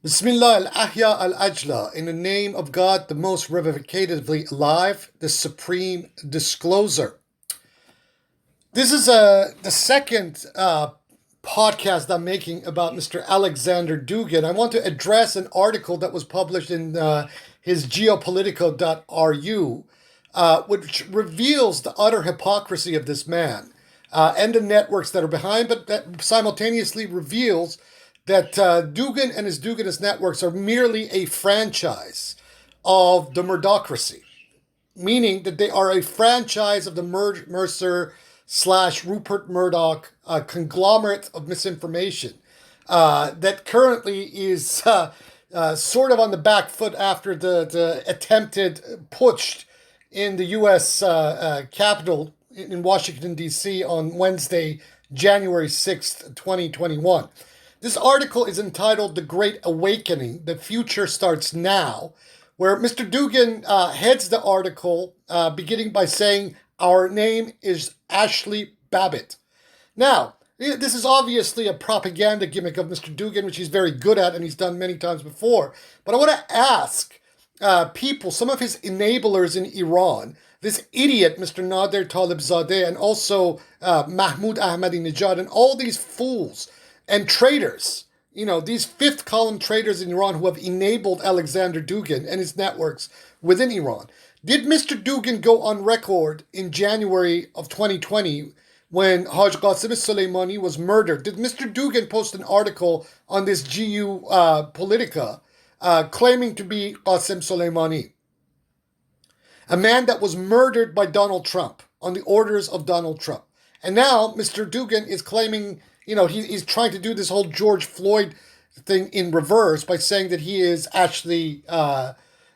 Bismillah al-Ahya al-Ajla, in the name of God, the most revocatively alive, the supreme discloser. This is the second podcast I'm making about Mr. Alexander Dugin. I want to address an article that was published in his geopolitico.ru, which reveals the utter hypocrisy of this man and the networks that are behind, but that simultaneously reveals that Dugin and his Duginist networks are merely a franchise of the Murdochracy, meaning that they are a franchise of the Mercer slash Rupert Murdoch conglomerate of misinformation that currently is sort of on the back foot after the attempted putsch in the U.S. Capitol in Washington, D.C. on Wednesday, January 6th, 2021. This article is entitled The Great Awakening, The Future Starts Now, where Mr. Dugin heads the article beginning by saying, "Our name is Ashley Babbitt." Now, this is obviously a propaganda gimmick of Mr. Dugin, which he's very good at and he's done many times before. But I want to ask people, some of his enablers in Iran, this idiot, Mr. Nader Talibzadeh, and also Mahmoud Ahmadinejad, and all these fools and traitors, these fifth column traitors in Iran who have enabled Alexander Dugin and his networks within Iran. Did Mr. Dugin go on record in January of 2020 when Haj Qasem Soleimani was murdered? Did Mr. Dugin post an article on this GU Politica claiming to be Qasem Soleimani, a man that was murdered by Donald Trump on the orders of Donald Trump? And now Mr. Dugin is claiming, he's trying to do this whole George Floyd thing in reverse by saying that he is Ashley,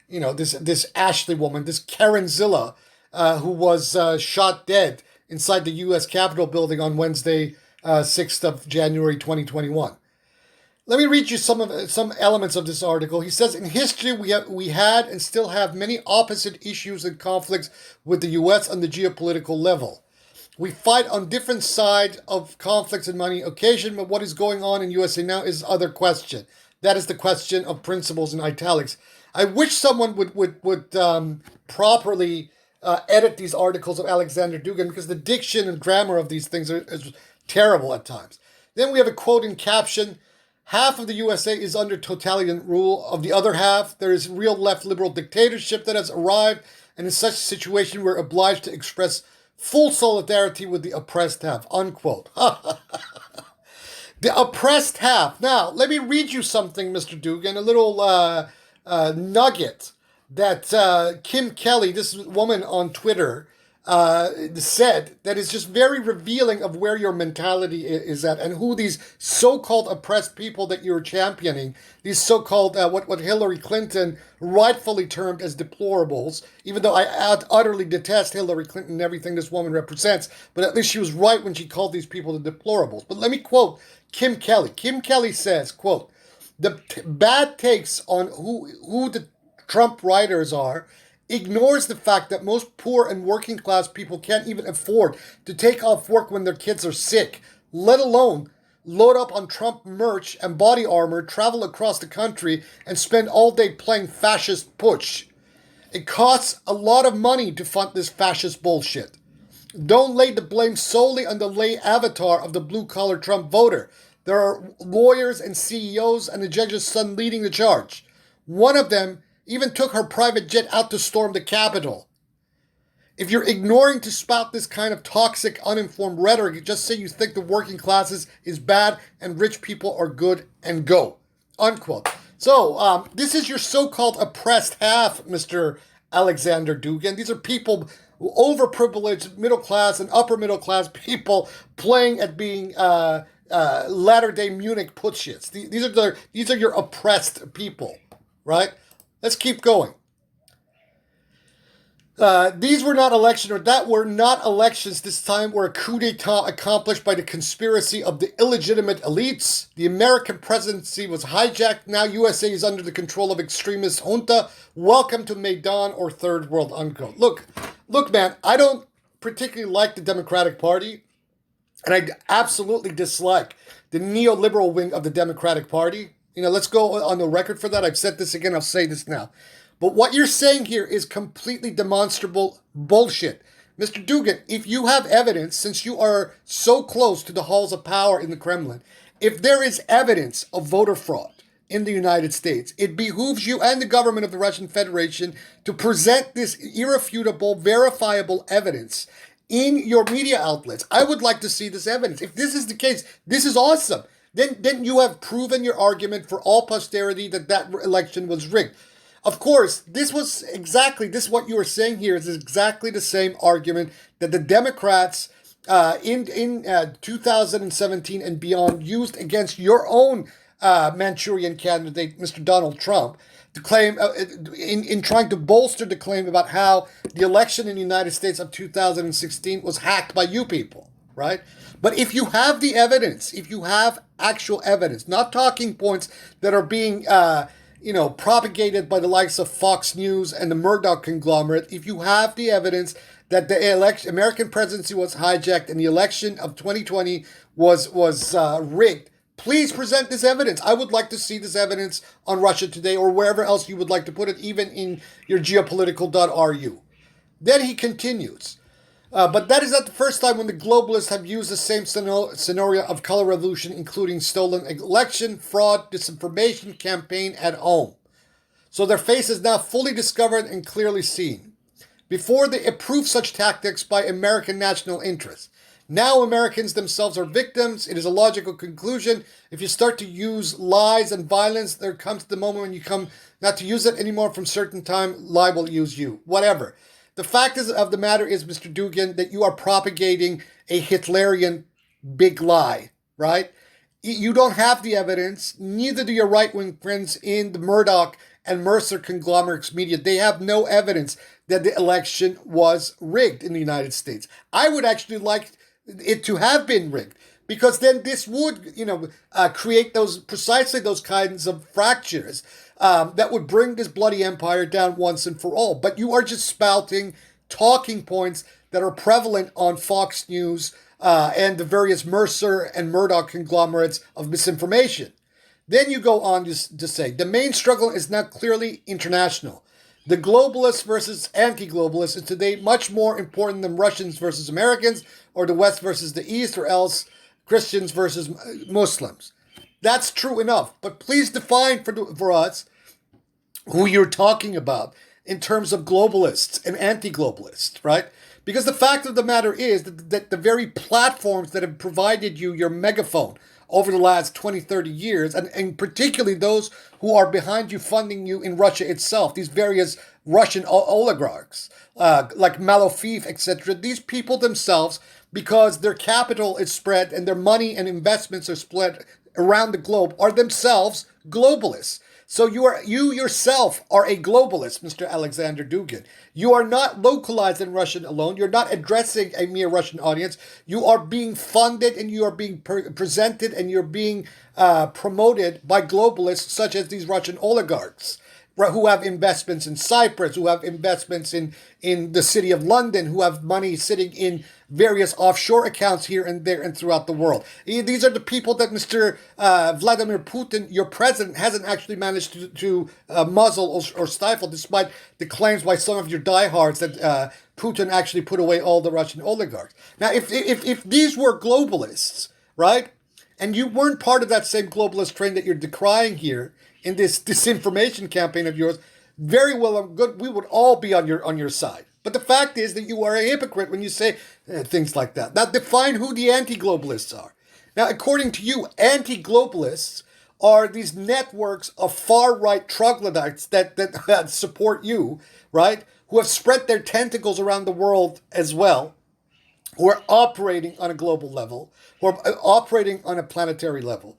this Ashley woman, this Karen Zilla, who was shot dead inside the U.S. Capitol building on Wednesday, 6th of January, 2021. Let me read you some elements of this article. He says, in history, we had and still have many opposite issues and conflicts with the U.S. on the geopolitical level. We fight on different sides of conflicts in many occasions, but what is going on in USA now is other question. That is the question of principles in italics. I wish someone would properly edit these articles of Alexander Dugin, because the diction and grammar of these things is terrible at times. Then we have a quote in caption: half of the USA is under totalitarian rule. Of the other half, there is real left liberal dictatorship that has arrived, and in such a situation, we're obliged to express full solidarity with the oppressed half, unquote. The oppressed half. Now, let me read you something, Mr. Dugin, a little nugget that Kim Kelly, this woman on Twitter, said that is just very revealing of where your mentality is at and who these so-called oppressed people that you're championing, these so-called, what Hillary Clinton rightfully termed as deplorables, even though I utterly detest Hillary Clinton and everything this woman represents, but at least she was right when she called these people the deplorables. But let me quote Kim Kelly. Kim Kelly says, quote, "The bad takes on who the Trump writers are ignores the fact that most poor and working class people can't even afford to take off work when their kids are sick, let alone load up on Trump merch and body armor, travel across the country, and spend all day playing fascist putsch. It costs a lot of money to fund this fascist bullshit. Don't lay the blame solely on the lay avatar of the blue-collar Trump voter. There are lawyers and CEOs and the judge's son leading the charge. One of them even took her private jet out to storm the Capitol. If you're ignoring to spout this kind of toxic, uninformed rhetoric, just say you think the working classes is bad and rich people are good and go." Unquote. So, this is your so-called oppressed half, Mr. Alexander Dugin. These are people, overprivileged middle class and upper middle class people playing at being latter-day Munich putschists. These are your oppressed people, right? Let's keep going. These were not elections, or that were not elections this time, were a coup d'etat accomplished by the conspiracy of the illegitimate elites. The American presidency was hijacked. Now USA is under the control of extremist junta. Welcome to Maidan or Third World, unquote. Look, man, I don't particularly like the Democratic Party, and I absolutely dislike the neoliberal wing of the Democratic Party. let's go on the record for that. I've said this again. I'll say this now. But what you're saying here is completely demonstrable bullshit. Mr. Dugin, if you have evidence, since you are so close to the halls of power in the Kremlin, if there is evidence of voter fraud in the United States, it behooves you and the government of the Russian Federation to present this irrefutable, verifiable evidence in your media outlets. I would like to see this evidence. If this is the case, this is awesome. Then you have proven your argument for all posterity that election was rigged. Of course, this what you were saying here is exactly the same argument that the Democrats in 2017 and beyond used against your own Manchurian candidate, Mr. Donald Trump, to claim in trying to bolster the claim about how the election in the United States of 2016 was hacked by you people, right? But if you have the evidence, if you have actual evidence, not talking points that are being propagated by the likes of Fox News and the Murdoch conglomerate, if you have the evidence that the American presidency was hijacked and the election of 2020 was rigged, please present this evidence. I would like to see this evidence on Russia Today or wherever else you would like to put it, even in your geopolitical.ru. Then he continues. But that is not the first time when the globalists have used the same scenario of color revolution, including stolen election, fraud, disinformation campaign at home. So their face is now fully discovered and clearly seen. Before they approved such tactics by American national interests. Now Americans themselves are victims. It is a logical conclusion. If you start to use lies and violence, there comes the moment when you come not to use it anymore from certain time, lie will use you. Whatever. The fact of the matter is, Mr. Dugin, that you are propagating a Hitlerian big lie, right? You don't have the evidence. Neither do your right-wing friends in the Murdoch and Mercer conglomerates media. They have no evidence that the election was rigged in the United States. I would actually like it to have been rigged, because then this would, create precisely those kinds of fractures that would bring this bloody empire down once and for all. But you are just spouting talking points that are prevalent on Fox News and the various Mercer and Murdoch conglomerates of misinformation. Then you go on to say, the main struggle is now clearly international. The globalists versus anti-globalists is today much more important than Russians versus Americans, or the West versus the East, or else Christians versus Muslims. That's true enough, but please define for us who you're talking about in terms of globalists and anti-globalists, right? Because the fact of the matter is that the very platforms that have provided you your megaphone over the last 20, 30 years, and particularly those who are behind you, funding you in Russia itself, these various Russian oligarchs, like Malofeev, etc., these people themselves, because their capital is spread and their money and investments are spread around the globe, are themselves globalists. So you yourself are a globalist, Mr. Alexander Dugin. You are not localized in Russian alone. You're not addressing a mere Russian audience. You are being funded and you are being presented and you're being promoted by globalists such as these Russian oligarchs who have investments in Cyprus, who have investments in the city of London, who have money sitting in various offshore accounts here and there and throughout the world. These are the people that Mr. Vladimir Putin, your president, hasn't actually managed to muzzle or stifle, despite the claims by some of your diehards that Putin actually put away all the Russian oligarchs. Now, if these were globalists, right, and you weren't part of that same globalist train that you're decrying here in this disinformation campaign of yours, very well and good, we would all be on your side. But the fact is that you are a hypocrite when you say things like that. Now, define who the anti-globalists are. Now, according to you, anti-globalists are these networks of far-right troglodytes that support you, right, who have spread their tentacles around the world as well, who are operating on a global level, who are operating on a planetary level.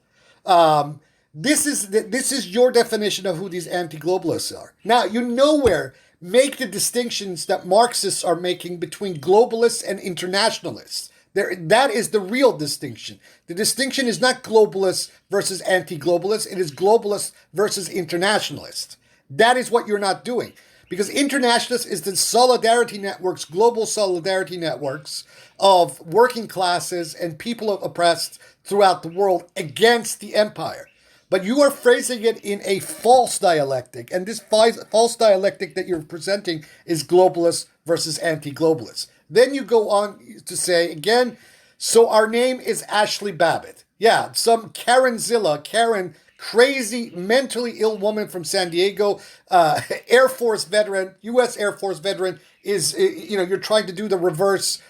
This is your definition of who these anti-globalists are. Now, you nowhere make the distinctions that Marxists are making between globalists and internationalists. That is the real distinction. The distinction is not globalists versus anti-globalists. It is globalists versus internationalists. That is what you're not doing. Because internationalists is the solidarity networks, global solidarity networks of working classes and people oppressed throughout the world against the empire. But you are phrasing it in a false dialectic. And this false dialectic that you're presenting is globalist versus anti-globalist. Then you go on to say, again, so our name is Ashley Babbitt. Yeah, some Karen, crazy, mentally ill woman from San Diego, Air Force veteran, U.S. Air Force veteran, is, you're trying to do the reverse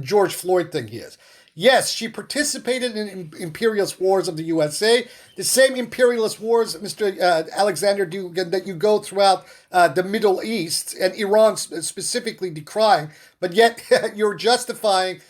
George Floyd thing here. Yes, she participated in imperialist wars of the USA, the same imperialist wars, Mr. Alexander Dugin, that you go throughout the Middle East and Iran specifically decrying, but yet you're justifying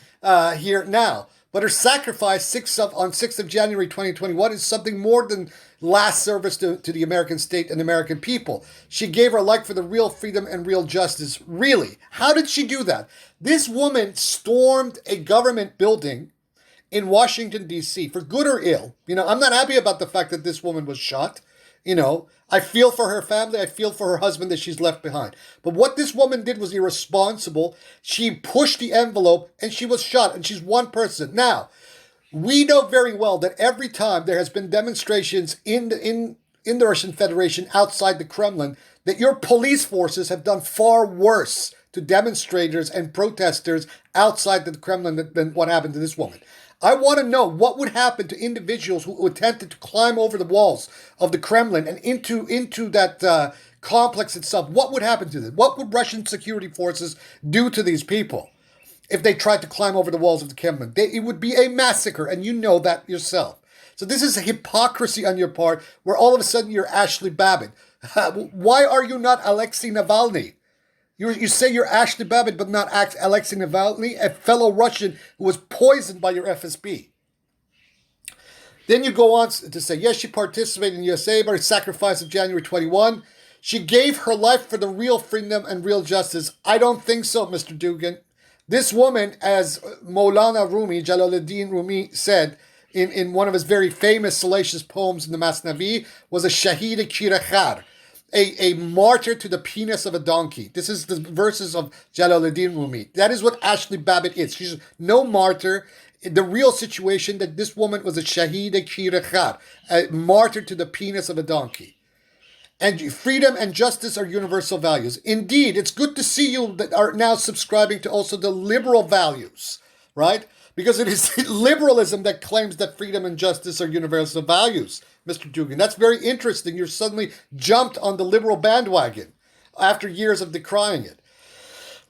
here now. But her sacrifice on 6th of January 2021 is something more than last service to the American state and American people. She gave her life for the real freedom and real justice. Really? How did she do that? This woman stormed a government building in Washington, D.C., for good or ill. I'm not happy about the fact that this woman was shot. I feel for her family. I feel for her husband that she's left behind. But what this woman did was irresponsible. She pushed the envelope and she was shot, and she's one person. Now, we know very well that every time there has been demonstrations in the Russian Federation outside the Kremlin, that your police forces have done far worse to demonstrators and protesters outside the Kremlin than what happened to this woman. I want to know what would happen to individuals who attempted to climb over the walls of the Kremlin and into that complex itself. What would happen to them? What would Russian security forces do to these people if they tried to climb over the walls of the Kremlin? It would be a massacre, and you know that yourself. So this is a hypocrisy on your part, where all of a sudden you're Ashley Babbitt. Why are you not Alexei Navalny? You say you're Ashley Babbitt, but not Alexei Navalny, a fellow Russian who was poisoned by your FSB. Then you go on to say, yes, she participated in the USA, but her sacrifice of January 21. She gave her life for the real freedom and real justice. I don't think so, Mr. Dugin. This woman, as Maulana Rumi, Jalaluddin Rumi, said in one of his very famous salacious poems in the Masnavi, was a Shahid Kirakhar, a martyr to the penis of a donkey. This is the verses of Jalaluddin Rumi. That is what Ashley Babbitt is. She's no martyr. The real situation that this woman was a Shahid Kirakhar, a martyr to the penis of a donkey. And freedom and justice are universal values. Indeed, it's good to see you that are now subscribing to also the liberal values, right? Because it is liberalism that claims that freedom and justice are universal values, Mr. Dugin. That's very interesting. You're suddenly jumped on the liberal bandwagon after years of decrying it.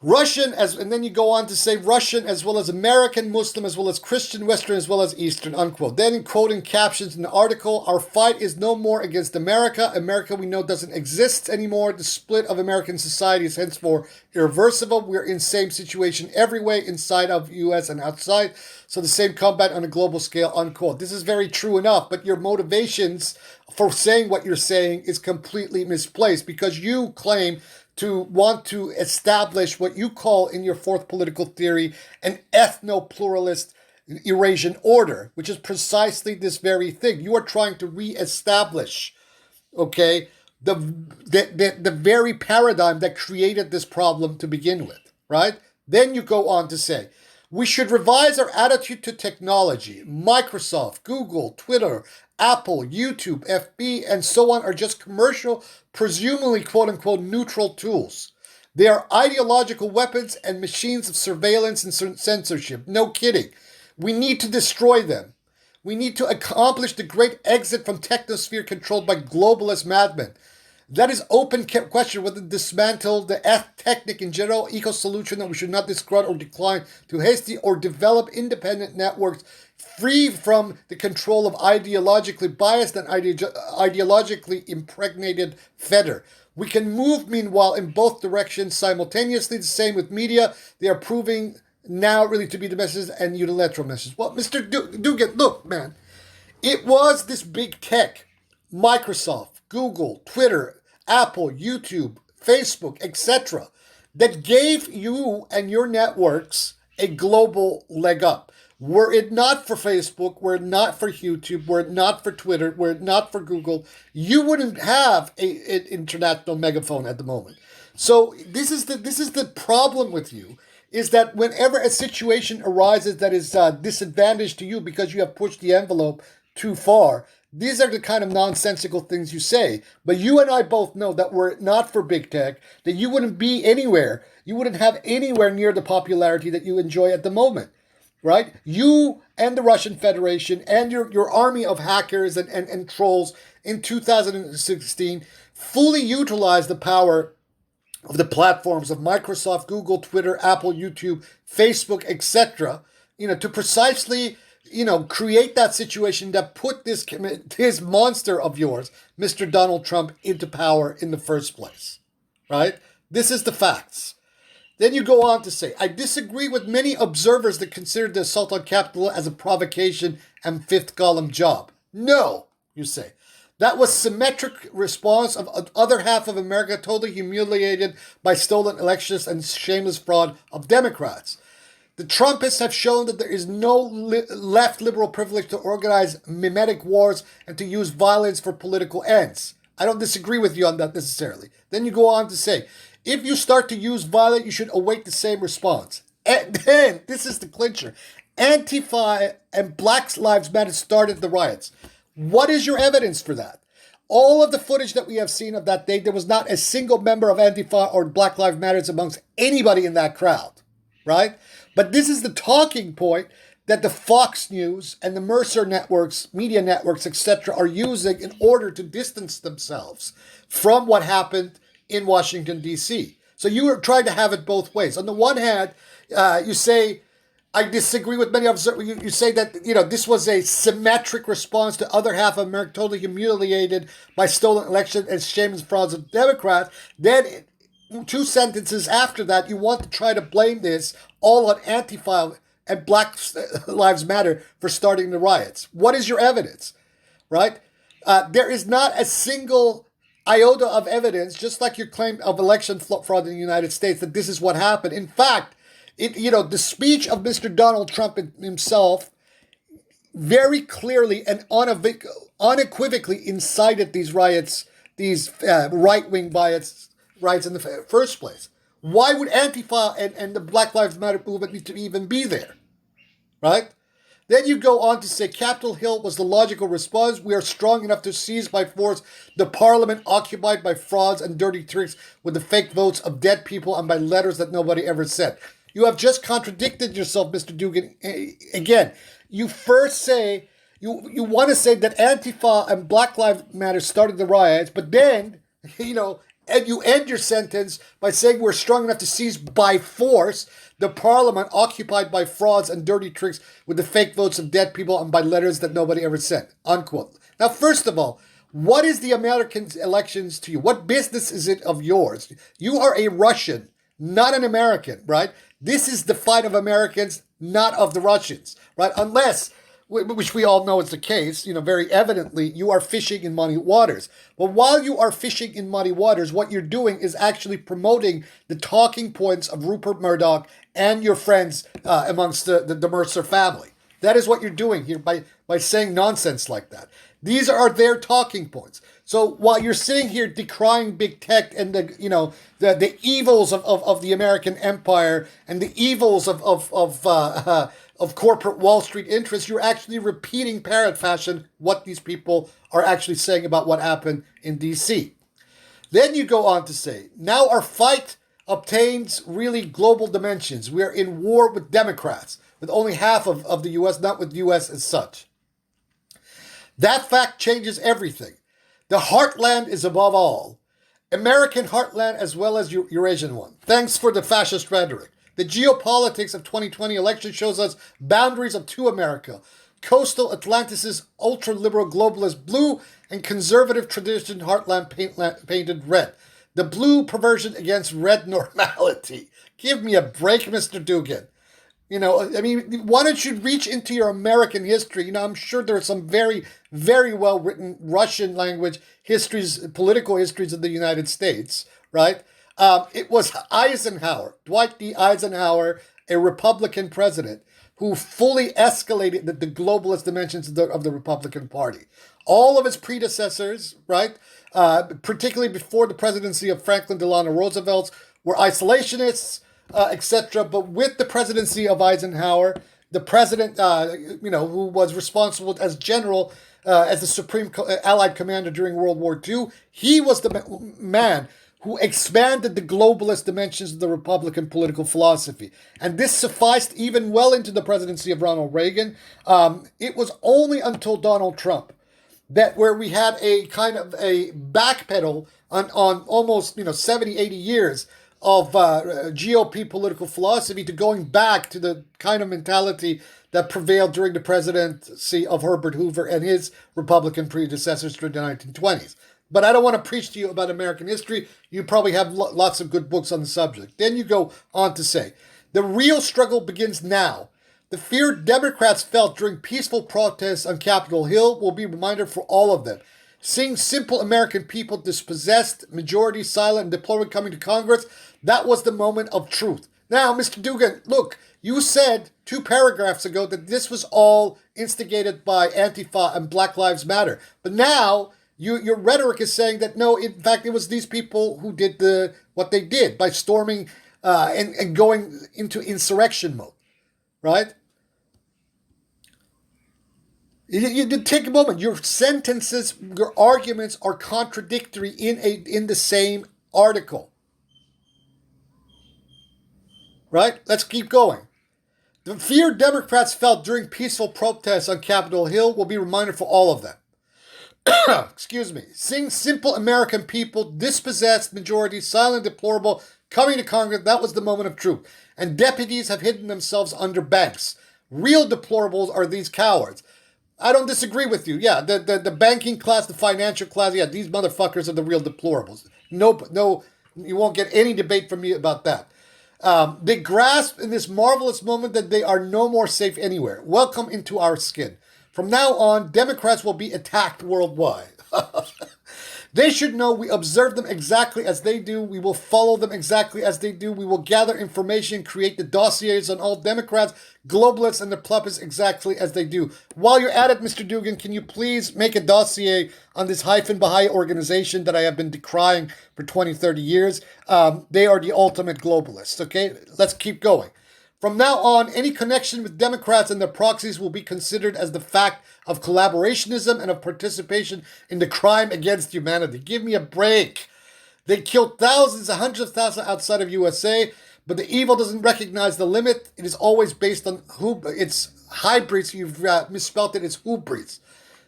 And then you go on to say Russian as well as American, Muslim as well as Christian, Western as well as Eastern, unquote. Then quoting captions in the article, our fight is no more against America. America we know doesn't exist anymore. The split of American society is henceforth irreversible. We're in same situation every way inside of U.S. and outside. So the same combat on a global scale, unquote. This is very true enough, but your motivations for saying what you're saying is completely misplaced, because you claim to want to establish what you call in your fourth political theory an ethno-pluralist Eurasian order, which is precisely this very thing. You are trying to reestablish, okay, the very paradigm that created this problem to begin with, right? Then you go on to say, we should revise our attitude to technology. Microsoft, Google, Twitter, Apple, YouTube, FB, and so on are just commercial, presumably quote-unquote neutral tools. They are ideological weapons and machines of surveillance and censorship. No kidding. We need to destroy them. We need to accomplish the great exit from technosphere controlled by globalist madmen. That is open question whether dismantle the technic in general eco-solution that we should not discard or decline too hasty, or develop independent networks free from the control of ideologically biased and ideologically impregnated feder. We can move, meanwhile, in both directions simultaneously. The same with media. They are proving now really to be the message and unilateral message. Well, Mr. Dugin, look, man, it was this big tech, Microsoft, Google, Twitter, Apple, YouTube, Facebook, etc., that gave you and your networks a global leg up. Were it not for Facebook, were it not for YouTube, were it not for Twitter, were it not for Google, you wouldn't have an international megaphone at the moment. So this is the problem with you, is that whenever a situation arises that is disadvantaged to you because you have pushed the envelope too far, These are the kind of nonsensical things you say. But you and I both know that were it not for big tech, that you wouldn't be anywhere. You wouldn't have anywhere near the popularity that you enjoy at the moment, right? You and the Russian Federation and your army of hackers and trolls in 2016 fully utilized the power of the platforms of Microsoft, Google, Twitter, Apple, YouTube, Facebook, etc., to precisely, create that situation that put this monster of yours, Mr. Donald Trump, into power in the first place, right? This is the facts. Then you go on to say, I disagree with many observers that consider the assault on Capitol as a provocation and fifth column job. No, you say. That was symmetric response of the other half of America totally humiliated by stolen elections and shameless fraud of Democrats. The Trumpists have shown that there is no left liberal privilege to organize mimetic wars and to use violence for political ends. I don't disagree with you on that necessarily. Then you go on to say, if you start to use violence, you should await the same response. And then, this is the clincher, Antifa and Black Lives Matter started the riots. What is your evidence for that? All of the footage that we have seen of that day, there was not a single member of Antifa or Black Lives Matter amongst anybody in that crowd, right? But this is the talking point that the Fox News and the Mercer networks, media networks, etc., are using in order to distance themselves from what happened in Washington, D.C. So you are trying to have it both ways. On the one hand, you say, I disagree with many observers. You say that, this was a symmetric response to other half of America totally humiliated by stolen election and shameless frauds of Democrats. Then 2 sentences after that, you want to try to blame this all on Antifa and Black Lives Matter for starting the riots. What is your evidence, right? There is not a single iota of evidence, just like your claim of election fraud in the United States, that this is what happened. In fact, the speech of Mr. Donald Trump himself very clearly and unequivocally incited these riots, these right-wing riots in the first place. Why would Antifa and the Black Lives Matter movement need to even be there, right? Then you go on to say Capitol Hill was the logical response. We are strong enough to seize by force the parliament occupied by frauds and dirty tricks with the fake votes of dead people and by letters that nobody ever sent. You have just contradicted yourself, Mr. Dugin. Again, you first say, you want to say that Antifa and Black Lives Matter started the riots, but then, and you end your sentence by saying we're strong enough to seize by force the parliament occupied by frauds and dirty tricks with the fake votes of dead people and by letters that nobody ever sent, unquote. Now, first of all, what is the American elections to you? What business is it of yours? You are a Russian, not an American, right? This is the fight of Americans, not of the Russians, right? Unless, which we all know is the case, very evidently, you are fishing in muddy waters. But while you are fishing in muddy waters, what you're doing is actually promoting the talking points of Rupert Murdoch and your friends amongst the Mercer family. That is what you're doing here by saying nonsense like that. These are their talking points. So while you're sitting here decrying big tech and the evils of the American empire and the evils of corporate Wall Street interests, you're actually repeating parrot fashion what these people are actually saying about what happened in D.C. Then you go on to say, now our fight obtains really global dimensions. We are in war with Democrats, with only half of the U.S., not with the U.S. as such. That fact changes everything. The heartland is above all. American heartland as well as Eurasian one. Thanks for the fascist rhetoric. The geopolitics of 2020 election shows us boundaries of two America. Coastal Atlantis' ultra-liberal globalist blue and conservative tradition heartland painted red. The blue perversion against red normality. Give me a break, Mr. Dugin. Why don't you reach into your American history? I'm sure there are some very, very well-written Russian language histories, political histories of the United States, right? It was Eisenhower, Dwight D. Eisenhower, a Republican president, who fully escalated the globalist dimensions of the Republican Party. All of his predecessors, right, particularly before the presidency of Franklin Delano Roosevelt, were isolationists, etc. But with the presidency of Eisenhower, the president, who was responsible as general, as the Supreme Allied Commander during World War II. He was the man who expanded the globalist dimensions of the Republican political philosophy. And this sufficed even well into the presidency of Ronald Reagan. It was only until Donald Trump that where we had a kind of a backpedal on almost 70, 80 years of GOP political philosophy to going back to the kind of mentality that prevailed during the presidency of Herbert Hoover and his Republican predecessors during the 1920s. But I don't want to preach to you about American history. You probably have lots of good books on the subject. Then you go on to say, the real struggle begins now. The fear Democrats felt during peaceful protests on Capitol Hill will be a reminder for all of them. Seeing simple American people dispossessed, majority silent, and deplorable coming to Congress, that was the moment of truth. Now, Mr. Dugin, look, you said 2 paragraphs ago that this was all instigated by Antifa and Black Lives Matter. But now, your rhetoric is saying that no, in fact, it was these people who did what they did by storming and going into insurrection mode, right? You take a moment. Your sentences, your arguments are contradictory in the same article. Right? Let's keep going. The fear Democrats felt during peaceful protests on Capitol Hill will be a reminder for all of them. Excuse me. Seeing simple American people, dispossessed, majority, silent, deplorable, coming to Congress, that was the moment of truth. And deputies have hidden themselves under banks. Real deplorables are these cowards. I don't disagree with you. Yeah, the banking class, the financial class, yeah, these motherfuckers are the real deplorables. No, you won't get any debate from me about that. They grasp in this marvelous moment that they are no more safe anywhere. Welcome into our skin. From now on, Democrats will be attacked worldwide. They should know we observe them exactly as they do. We will follow them exactly as they do. We will gather information, create the dossiers on all Democrats, globalists, and the plebeians exactly as they do. While you're at it, Mr. Dugin, can you please make a dossier on this hyphen Baha'i organization that I have been decrying for 20, 30 years? They are the ultimate globalists, okay? Let's keep going. From now on, any connection with Democrats and their proxies will be considered as the fact of collaborationism and of participation in the crime against humanity. Give me a break. They killed thousands, hundreds of thousands outside of USA, but the evil doesn't recognize the limit. It is always based on it's hybrids. You've misspelled it. It's hubris.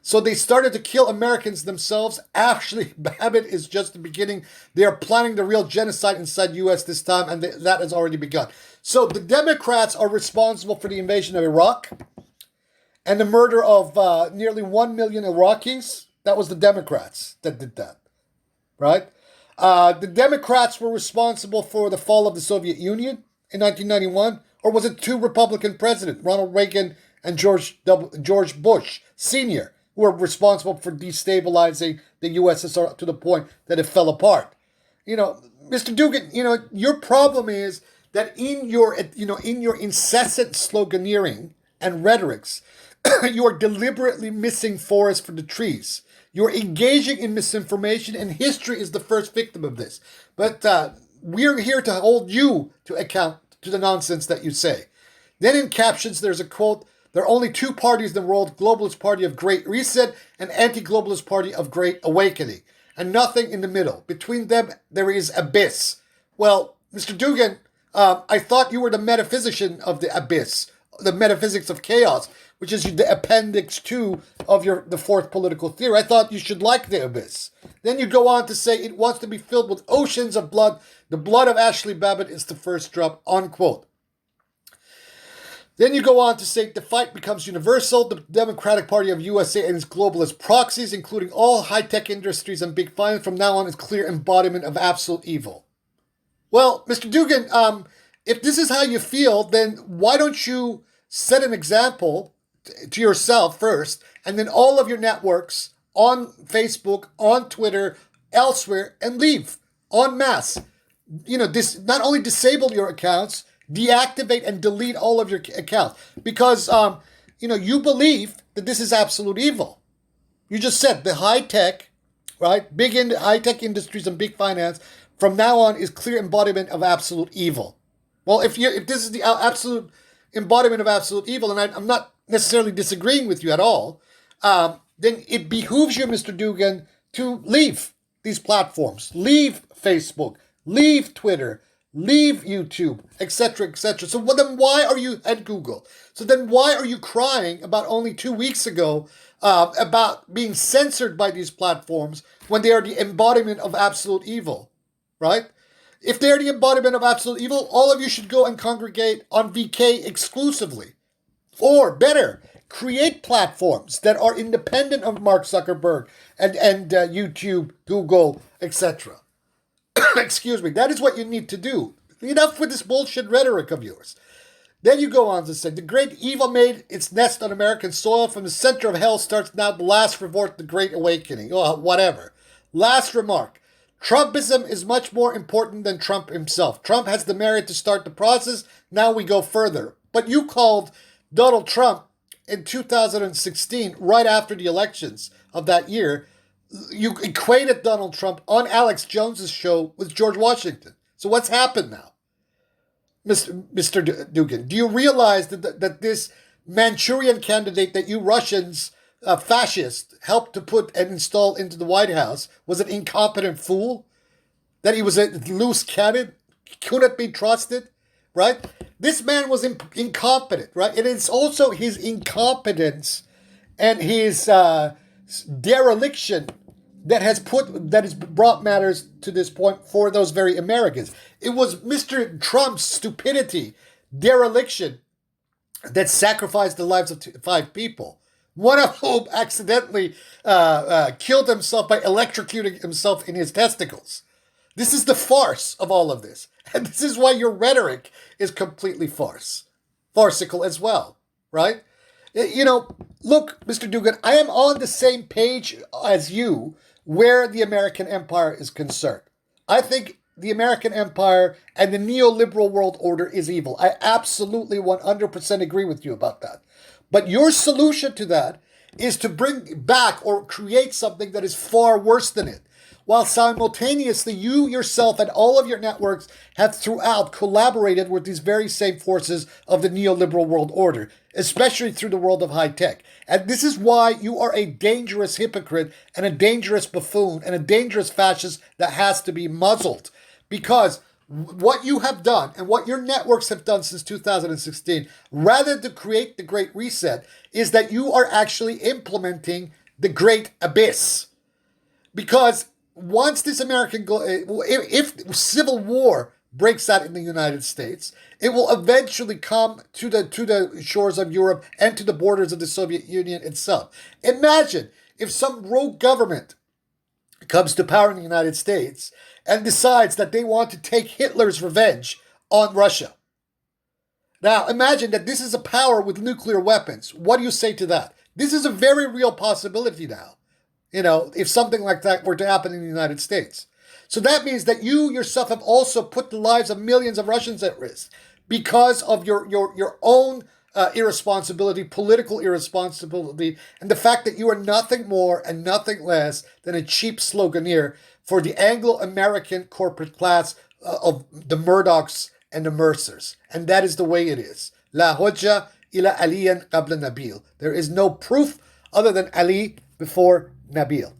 So they started to kill Americans themselves. Actually, Babbitt is just the beginning. They are planning the real genocide inside U.S. this time, and that has already begun. So the Democrats are responsible for the invasion of Iraq and the murder of nearly 1 million Iraqis. That was the Democrats that did that, right? The Democrats were responsible for the fall of the Soviet Union in 1991, or was it 2 Republican presidents, Ronald Reagan and George Bush Sr., who were responsible for destabilizing the USSR to the point that it fell apart? Mr. Dugin, your problem is that in your incessant sloganeering and rhetorics, you are deliberately missing forest for the trees. You're engaging in misinformation, and history is the first victim of this. But we're here to hold you to account to the nonsense that you say. Then in captions, there's a quote, "There are only 2 parties in the world, Globalist Party of Great Reset and Anti-Globalist Party of Great Awakening, and nothing in the middle. Between them, there is abyss." Well, Mr. Dugin, I thought you were the metaphysician of the abyss, the metaphysics of chaos, which is the appendix 2 of the 4th political theory. I thought you should like the abyss. Then you go on to say it wants to be filled with oceans of blood. The blood of Ashley Babbitt is the first drop, unquote. Then you go on to say the fight becomes universal. The Democratic Party of USA and its globalist proxies, including all high-tech industries and big finance, from now on is clear embodiment of absolute evil. Well, Mr. Dugin, if this is how you feel, then why don't you set an example to yourself first, and then all of your networks on Facebook, on Twitter, elsewhere, and leave en masse. Not only disable your accounts, deactivate and delete all of your accounts, because you believe that this is absolute evil. You just said the high tech, right? High tech industries and big finance from now on is clear embodiment of absolute evil. Well, if this is the absolute embodiment of absolute evil, and I'm not necessarily disagreeing with you at all, then it behooves you, Mr. Dugin, to leave these platforms, leave Facebook, leave Twitter, leave YouTube, etc., etc. So then why are you at Google? So then why are you crying about only 2 weeks ago about being censored by these platforms when they are the embodiment of absolute evil, right? If they're the embodiment of absolute evil, all of you should go and congregate on VK exclusively. Or better, create platforms that are independent of Mark Zuckerberg and YouTube, Google, etc. Excuse me. That is what you need to do. Enough with this bullshit rhetoric of yours. Then you go on to say, the great evil made its nest on American soil. From the center of hell starts now the last revolt, the great awakening. Oh, whatever. Last remark. Trumpism is much more important than Trump himself. Trump has the merit to start the process. Now we go further. But you called Donald Trump in 2016, right after the elections of that year, you equated Donald Trump on Alex Jones's show with George Washington. So what's happened now? Mr. Dugin, do you realize that this Manchurian candidate that you Russians, fascists, helped to put and install into the White House was an incompetent fool? That he was a loose cannon? Couldn't be trusted? Right? This man was incompetent, right? And it's also his incompetence and his dereliction that has brought matters to this point for those very Americans. It was Mr. Trump's stupidity, dereliction, that sacrificed the lives of 5 people, one of whom accidentally killed himself by electrocuting himself in his testicles. This is the farce of all of this. And this is why your rhetoric is completely farcical as well, right? You know, look, Mr. Dugin, I am on the same page as you where the American empire is concerned. I think the American empire and the neoliberal world order is evil. I absolutely 100% agree with you about that. But your solution to that is to bring back or create something that is far worse than it, while simultaneously you yourself and all of your networks have throughout collaborated with these very same forces of the neoliberal world order, especially through the world of high tech. And this is why you are a dangerous hypocrite and a dangerous buffoon and a dangerous fascist that has to be muzzled. Because what you have done and what your networks have done since 2016, rather than create the Great Reset, is that you are actually implementing the Great Abyss. Because once this if civil war breaks out in the United States, it will eventually come to the shores of Europe and to the borders of the Soviet Union itself. Imagine if some rogue government comes to power in the United States and decides that they want to take Hitler's revenge on Russia. Now, imagine that this is a power with nuclear weapons. What do you say to that? This is a very real possibility now. You know, if something like that were to happen in the United States. So that means that you yourself have also put the lives of millions of Russians at risk because of your own irresponsibility, political irresponsibility, and the fact that you are nothing more and nothing less than a cheap sloganeer for the Anglo-American corporate class of the Murdochs and the Mercers. And that is the way it is. La hujja ila aliyan qabla Nabil. There is no proof other than Ali before Nabil.